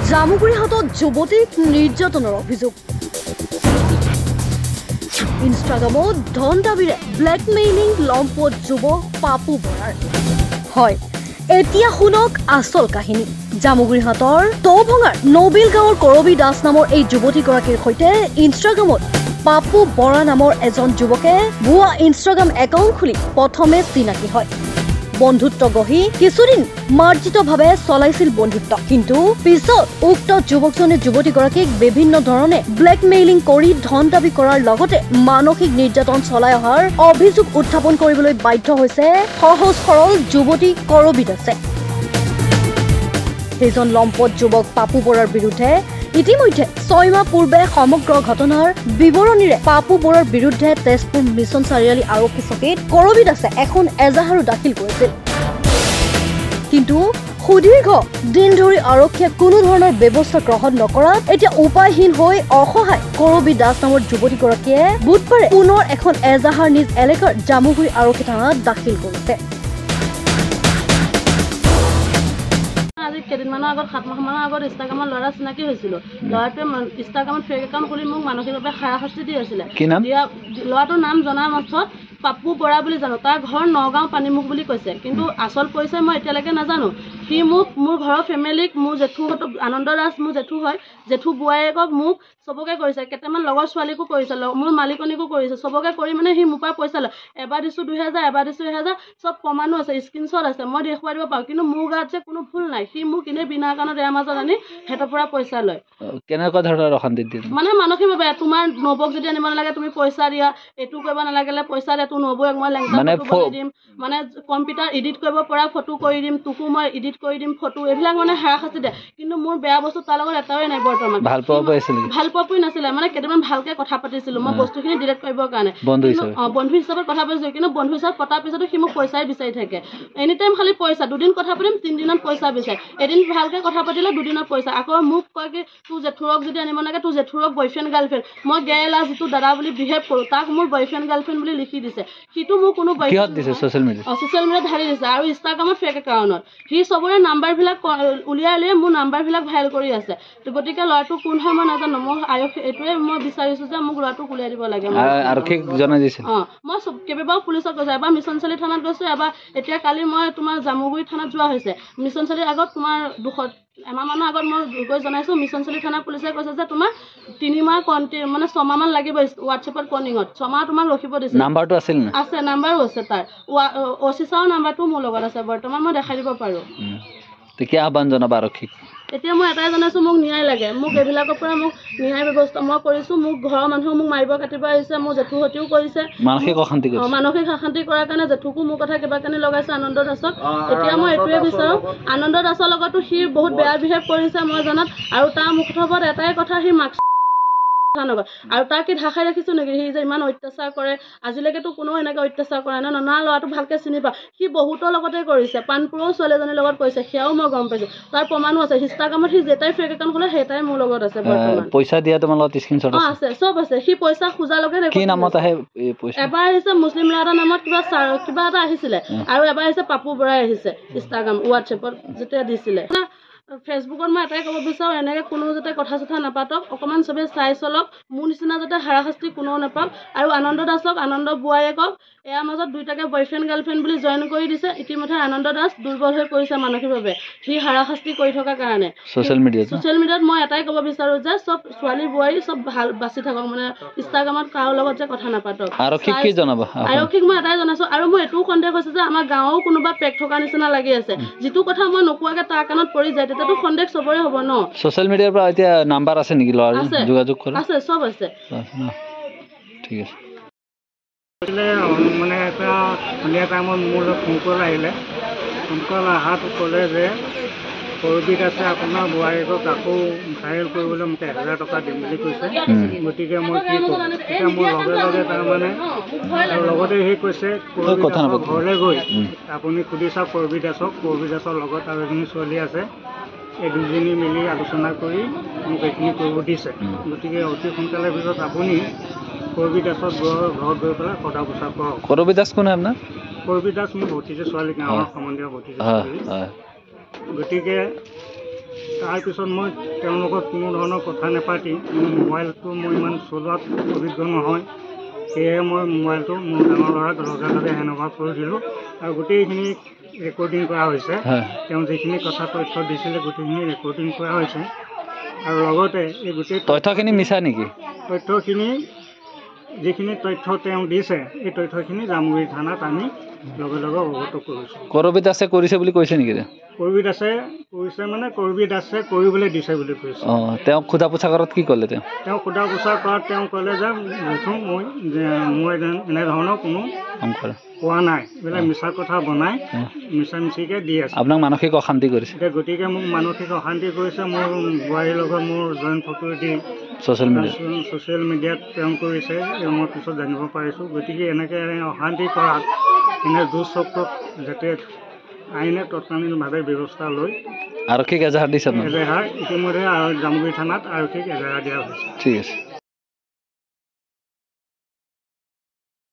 জামুগুৰিহাটত যুৱতীক নিৰ্যাতনৰ অভিযোগ ইনষ্টাগ্ৰামত ধন দাবীৰে ব্লেকমেইলিং লম্পট যুৱক পাপু বৰাৰ হয় এতিয়া শুনক আচল কাহিনী জামুগুৰিহাটৰ তৌভঙাৰ নবিল গাঁৱৰ কৰবী দাস নামৰ এই যুৱতীগৰাকীৰ সৈতে ইনষ্টাগ্ৰামত পাপু বৰা নামৰ এজন যুৱকে ভুৱা ইনষ্টাগ্ৰাম একাউণ্ট খুলি প্ৰথমে চিনাকি হয় বন্ধুত্ব গঢ়ি কিছুদিন মাৰ্জিতভাৱে চলাইছিল বন্ধুত্ব কিন্তু পিছত উক্ত যুৱকজনে যুৱতীগৰাকীক বিভিন্ন ধৰণে ব্লেকমেইলিং কৰি ধন দাবী কৰাৰ লগতে মানসিক নিৰ্যাতন চলাই অহাৰ অভিযোগ উত্থাপন কৰিবলৈ বাধ্য হৈছে সহজ সৰল যুৱতী কৰবী দাসে সেইজন লম্পট যুৱক পাপু বৰাৰ বিৰুদ্ধে ইতিমধ্যে 6 মাহ পূৰ্বে সমগ্ৰ ঘটনাৰ বিৱৰণীৰে পাপু বৰাৰ বিৰুদ্ধে তেজপুৰ মিছন চাৰিআলি আৰক্ষী চকীত কৰবী দাসে এখন এজাহাৰো দাখিল কৰিছিল কিন্তু সুদীৰ্ঘ দিন ধৰি আৰক্ষীয়ে কোনো ধৰণৰ ব্যৱস্থা গ্ৰহণ নকৰাত এতিয়া উপায়হীন হৈ অসহায় কৰবী দাস নামৰ যুৱতীগৰাকীয়ে বুধবাৰে পুনৰ এখন এজাহাৰ নিজ এলেকাৰ জামুগুৰি আৰক্ষী থানাত দাখিল কৰিছে কেইদিনমানৰ আগত 7 মাহমানৰ আগত ইনষ্টাগ্ৰামত ল'ৰা চিনাকি হৈছিল ল'ৰাটোৱে ইনষ্টাগ্ৰামত ফেক একাউণ্ট খুলি মোক মানসিকভাৱে হাৰাশাস্তি দি আছিলে ল'ৰাটোৰ নাম জনাৰ পাছত পাপু বৰা বুলি জানো তাৰ ঘৰ নগাঁও পানীমুখ বুলি কৈছে কিন্তু আচল পৰিচয় মই এতিয়ালৈকে নাজানো সি মোক মোৰ ঘৰৰ ফেমিলিক মোৰ জেঠুহঁতক আনন্দ দাস মোৰ জেঠু হয় জেঠু বোৱাৰীয়েকক মোক চবকে কৰিছে কেইটামান লগৰ ছোৱালীকো কৰিছে মোৰ মালিকনীকো কৰিছে চবকে কৰি মানে সি মোৰ পৰা পইচা লয় এবাৰ দিছোঁ 2000 এবাৰ দিছোঁ 1000 চব প্ৰমাণো আছে স্ক্ৰীনশ্বট আছে মই দেখুৱাই দিব পাৰোঁ কিন্তু মোৰ গাত যে কোনো ভুল নাই সি মোক এনেই বিনা কাৰণত এয়া মাজত আনি সিহঁতৰ পৰা পইচা লয় কেনেকুৱা ধৰণৰ অশান্তি দিয়ে মানে মানসিকভাৱে তোমাৰ নবক যদি আনিব নালাগে তুমি পইচা দিয়া এইটো কৰিব নালাগিলে পইচা দিয়া তোৰ নবৌক মই লেংটা ফটো দিম মানে কম্পিউটাৰ এডিট কৰিব পৰা ফটো কৰি দিম তোকো মই এডিট কৰি দিম ফটো এইবিলাক মানে হাৰাশাস্তি দিয়ে কিন্তু মোৰ বেয়া বস্তু তাৰ লগত এটাই নাই বৰ্তমান ভাল পোৱা নাছিলে মানে কেইটামান ভালকে কথা পাতিছিলো মই বস্তুখিনি ডিলিট কৰিবৰ কাৰণে বন্ধু হিচাপত কথা পাতিছো কিন্তু বন্ধু হিচাপত পতাৰ পিছতো সি মোক পইচাই বিচাৰি থাকে এনি টাইম খালি পইচা দুদিন কথা পাতিম 3 দিনত পইচা বিচাৰে এদিন ভালকে কথা পাতিলে দুদিনত পইচা আকৌ মোক কয় কি তোৰ জেঠুৰক যদি আনিব নালাগে তোৰ জেঠুৰক বয়ফ্ৰেণ্ড গাৰ্লফ্ৰেণ্ড মই গেলা যিটো দাদা বুলি বিহেভ কৰোঁ তাক মোৰ বয়ফ্ৰেণ্ড গাৰ্লফ্ৰেণ্ড বুলি লিখি দিছে সিটো মোৰ কোনো ছ'চিয়েল মিডিয়াত ধাৰি দিছে আৰু ইনষ্টাগ্ৰামত ফেক একাউণ্টত সি চবৰে নাম্বাৰবিলাক উলিয়াই মোৰ নাম্বাৰবিলাক ভাইৰেল কৰি আছে গতিকে ল'ৰাটো কোন হয় মই নাজানো মই এইটোৱে মই বিচাৰিছোঁ যে মোক ল'ৰাটোক উলিয়াই দিব লাগে আৰক্ষীক জনাই দিছে মই কেইবাবাৰো পুলিচক গৈছোঁ এবাৰ মিছন চাৰিআলি থানাত গৈছোঁ এবাৰ এতিয়া কালি মই তোমাৰ জামুগুৰি থানাত যোৱা হৈছে মিছন চাৰিআলিৰ আগত তোমাৰ এমাহমানৰ আগত মই গৈ জনাইছোঁ মিছন চাৰিআলি থানা পুলিচে কৈছে যে তোমাৰ 3 মাহ মানে 6 মাহমান লাগিব হোৱাটছএপত কলিঙত 6 মাহ তোমাক ৰখিব দিছে নাম্বাৰটো আছিল আছে নাম্বাৰো আছে তাৰ অচিচাৰৰ নাম্বাৰটো মোৰ লগত আছে বৰ্তমান মই দেখাই দিব পাৰোঁ কি আহ্বান জনাবা আৰক্ষীক এতিয়া মই এটাই জনাইছোঁ মোক ন্যায় লাগে মোক এইবিলাকৰ পৰা মোক ন্যায় ব্যৱস্থা মই কৰিছোঁ মোক ঘৰৰ মানুহক মোক মাৰিব কাটিব আহিছে মোৰ জেঠুহঁতেও কৰিছে মানসিক অশান্তি কৰাৰ কাৰণে জেঠুকো মোৰ কথা কিবা কানি লগাইছে আনন্দ দাসক এতিয়া মই এইটোৱে বিচাৰোঁ আনন্দ দাসৰ লগতো সি বহুত বেয়া বিহেভ কৰিছে মই জনাত আৰু তাৰ মুখত এটাই কথা সি মাস্ক নকয় আৰু তাক কি ঢাকাই ৰাখিছোঁ নেকি সি যে ইমান অত্যাচাৰ কৰে আজিলৈকেতো কোনো এনেকৈ অত্যাচাৰ কৰা নাই না ল'ৰাটো ভালকৈ চিনি পাওঁ সি বহুতৰ লগতে কৰিছে পাণপুৰৰ ছোৱালীজনীৰ লগত কৰিছে সেয়াও মই গম পাইছোঁ তাৰ প্ৰমাণো আছে ইনষ্টাগ্ৰামত সি যেটাই ফেক একাউণ্ট খোলে সেইটাই মোৰ লগত আছে বৰ্তমান পইচা দিয়া তোমাৰ লগত স্ক্ৰীনশ্বট আছে চব আছে সি পইচা খোজাৰ লগে কি নামত আহে এবাৰ আহিছে মুছলিম ল'ৰা এটাৰ নামত কিবা এটা আহিছিলে আৰু এবাৰ আহিছে পাপু বৰাই আহিছে ইনষ্টাগ্ৰাম হোৱাটছএপত যেতিয়া দিছিলে ফেচবুকত মই এটাই ক'ব বিচাৰোঁ এনেকৈ কোনো যাতে কথা চথা নাপাতক অকণমান চবেই চাই চলক মোৰ নিচিনা যাতে হাৰাশাস্তি কোনেও নাপাওক আৰু আনন্দ দাসক আনন্দ বোৱাৰীয়েকক ইয়াৰ মাজত দুইটাকে বয়ফ্ৰেণ্ড গাৰ্লফ্ৰেণ্ড বুলি জইন কৰি দিছে ইতিমধ্যে আনন্দ দাস দুৰ্বল হৈ পৰিছে মানসিকভাৱে সি হাৰাশাস্তি কৰি থকাৰ কাৰণে ছ'চিয়েল মিডিয়াত মই এটাই ক'ব বিচাৰোঁ যে চব ছোৱালী বোৱাৰী চব ভাল বাচি থাকক মানে ইনষ্টাগ্ৰামত কাৰো লগত যে কথা নাপাতক আৰক্ষীক মই এটাই জনাইছোঁ আৰু মোৰ এইটোও সন্দেহ হৈছে যে আমাৰ গাঁৱৰো কোনোবা পেক থকা নিচিনা লাগি আছে যিটো কথা মই নোকোৱাকৈ তাৰ কাণত পৰি যায় তেতিয়াতো সন্দেহ চবৰে হ'ব ন ছ'চিয়েল মিডিয়াৰ পৰা এতিয়া নাম্বাৰ আছে নেকি ল'ৰা যোগাযোগ কৰা আছে চব আছে ঠিক আছে মানে এটা সন্ধিয়া টাইমত মোৰ ফোন কল আহিলে ফোন কল অহাত ক'লে যে কৰবী দাসে আপোনাৰ বোৱাৰীকক আকৌ ভাইৰেল কৰিবলৈ মোক 1000 টকা দিম বুলি কৈছে গতিকে মই কি কৰোঁ এতিয়া মোৰ লগে লগে তাৰমানে আৰু লগতে সি কৈছে কৰবী দাসৰ ঘৰলৈ গৈ আপুনি সুধি চাওক কৰবী দাসৰ লগত আৰু এজনী ছোৱালী আছে এই দুজনী মিলি আলোচনা কৰি মোক এইখিনি কৰিব দিছে গতিকে অতি সোনকালে ভিতৰত আপুনি কৰবী দাসৰ ঘৰত গৈ পেলাই কথা বচা কৰক কৰবী দাস কোন আপোনাৰ কৰবী দাস মোৰ ভতিজা ছোৱালী গাঁৱৰ সম্বন্ধীয় ভতিজা ছোৱালী গতিকে তাৰপিছত মই তেওঁলোকক কোনো ধৰণৰ কথা নাপাতি মোৰ মোবাইলটো মই ইমান চলোৱাত অভিজ্ঞ নহয় সেয়েহে মই মোবাইলটো মোৰ ডাঙৰ ল'ৰাক লগে লগে হেণ্ডঅভাৰ কৰি দিলোঁ আৰু গোটেইখিনি ৰেকৰ্ডিং কৰা হৈছে তেওঁ যিখিনি কথা তথ্য দিছিলে গোটেইখিনি ৰেকৰ্ডিং কৰা হৈছে আৰু লগতে এই গোটেই তথ্যখিনি মিছা নেকি তথ্যখিনি যিখিনি তথ্য তেওঁ দিছে এই তথ্যখিনি জামুগুৰি থানাত আমি লগে লগে অৱগত কৰিছোঁ কৰবী দাসে কৰিছে বুলি কৈছে নেকি কৰবী দাসে কৰিছে মানে কৰবী দাসে কৰিবলৈ দিছে বুলি কৈছে তেওঁক সোধা পোছা কৰাত কি ক'লে তেওঁ সোধা পোছা কৰাত তেওঁ ক'লে যে মই এনেধৰণৰ কোনো কোৱা নাই এইবিলাক মিছা কথা বনাই মিছা মিছিকৈ দি আছে আপোনাক মানসিক অশান্তি কৰিছে এতিয়া গতিকে মোক মানসিক অশান্তি কৰিছে মোৰ বোৱাৰীৰ লগত মোৰ জইণ্ট ফটো দি ছ'চিয়েল মিডিয়াত প্ৰেৰণ কৰিছে মই পিছত জানিব পাৰিছোঁ গতিকে এনেকৈ অশান্তি কৰাত এনে দুঃচক্ৰক যাতে আইনে তৎকালীনভাৱে ব্যৱস্থা লৈ আৰক্ষীক এজাহাৰ দিছে এজাহাৰ ইতিমধ্যে জামুগুৰি থানাত আৰক্ষীক এজাহাৰ দিয়া হৈছে ঠিক আছে